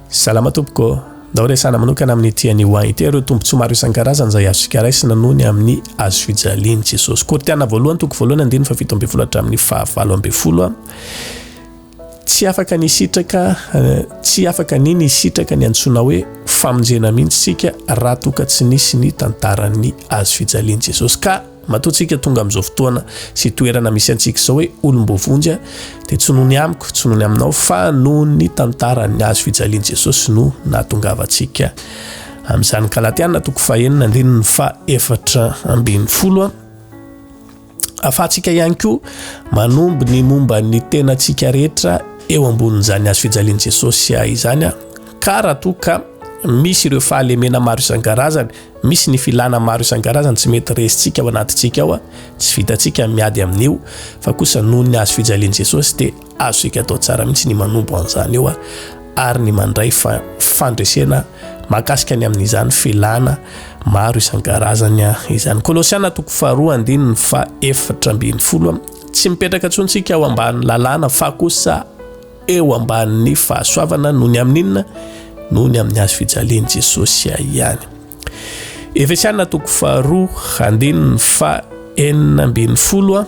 Salama tompoko. Dao resana manokana amin'ny tiany hoany ity ireo tombontsoa maro isan-karazany izay azontsika raisina nohon'ny amin'ny hazofijalian'i Jesosy. Kortiana voalohany toko voalohany andiny fa 17 hatramin'ny 20. Tsy afaka niny isitraka ny antsoina hoe famonjena mihitsy sika raha toka tsy nisy ny tantaran'ny hazofijalian'i Jesosy. Ka matoantsika tonga amin'izao fotoana sy toerana misy antsika izao hoe olombovonjy dia tsy nohony amiko, tsy nohony aminao fa nohony tantaran'ny hazofijalian'i Jesosy no nahatongavantsika amin'izany. Galatiana toko 4:4. Afahantsika ihany koa manombo ny momba ny tenantsika rehetra eo ambonin'izany hazofijalian'i Jesosy izany ka raha toka misy ireo fahalemena maro isan-karazany, misy ny filana maro isan-karazany tsy mety resitsika ao anatintsika ao tsy vitantsika miady amin'io fa kosa nohon'ny hazofijalian'i Jesosy dia azontsika atao tsara mihitsy ny manombo an'izany eo ary ny mandray fandresena mahakasika ny amin'izany filana maro isan-karazany izany. Kolosiana toko 2:4. Tsy mipetraka tsontsika ao ambany lalàna fa kosa eo ambanin'ny fahasoavana nohony amin'ny hazofijalian'i Jesosy ihany. Efesiana toko 2:4.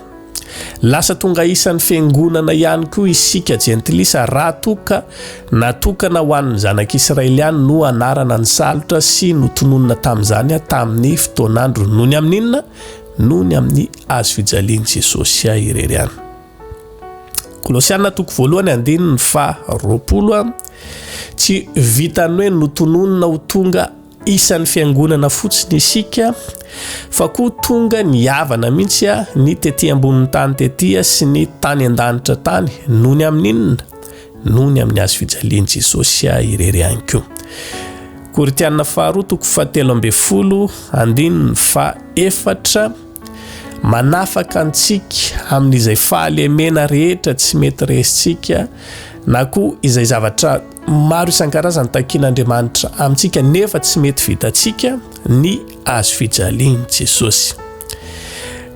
Lasa tonga isan'ny fiangonana ihany koa isika jentilisa raha toka natokana ho an'ny zanak'Israeliany no anarana ny salotra sy notononina tamin'izany tamin'ny fotoanandro nohony amin'ny hazofijalian'i Jesosy irery. Kolosiana toko 1:20. Tsy vitany hoe notononina ho tonga isan'ny fiangonana fotsiny isika fa koa tonga ny havana mihitsy ny tetỳ ambonin'ny tany tetỳ sy ny tany an-danitra tany nohony amin'ny hazofijalian'i Jesosy irery ihany koa. Kortiana 2:17. Manafaka antsika amin'izay fahalemena rehetra tsy mety resitsika na koa izay zavatra maro isan-karazany takian'Andriamanitra amintsika nefa tsy mety vitantsika ny hazofijalian'i Jesosy.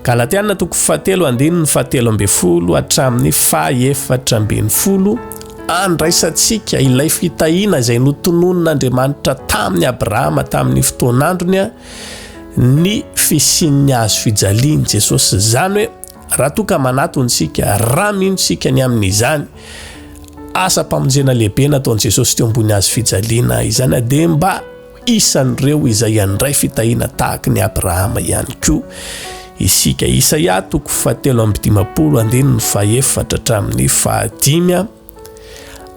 Galatiana toko 3:17 hatramin'ny 4:20. Andraisantsika ilay fitahiana izay notonon'Andriamanitra tamin'ny Abrahama tamin'ny fotoanandrony ny fisian'ny hazofijalian'i Jesosy. Zany hoe raha toka manatontsika raha mihitsika ny amin'izany asa-pamonjena lehibe nataon'i Jesosy teo ambony hazofijaliana izany dia mba isan'ireo izay andray fitahiana tahaka ny Abrahama ihany koa isika. Isaia toko 3:4 hatramin'ny 5.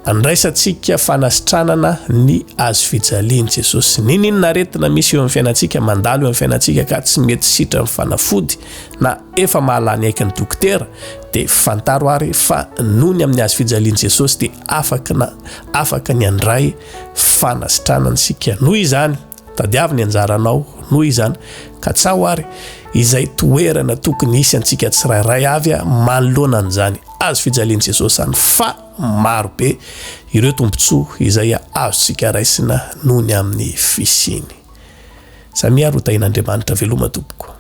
Andraisantsika fanasitranana ny hazofijalian'i Jesosy. Ninona aretina misy eo amin'ny fiainantsika mandalo eo amin'ny fiainantsika ka tsy mety sitra amin'ny fanafody na efa mahalany aiky ny dokotera dia fantaro ary fa nohony amin'ny hazofijalian'i Jesosy dia afaka ny andray fanasitranana sika. Noho izany tadiavy ny anjaranao, noho izany ka tsaho ary izay toerana tokony isy antsika tsirairay avy manoloana an'izany hazofijalian'i Jesosy any fa maro be ireo tombontsoa izay azontsika raisina nohony amin'ny fisiny. Samia ro tahin'Andriamanitra veloma tompoko.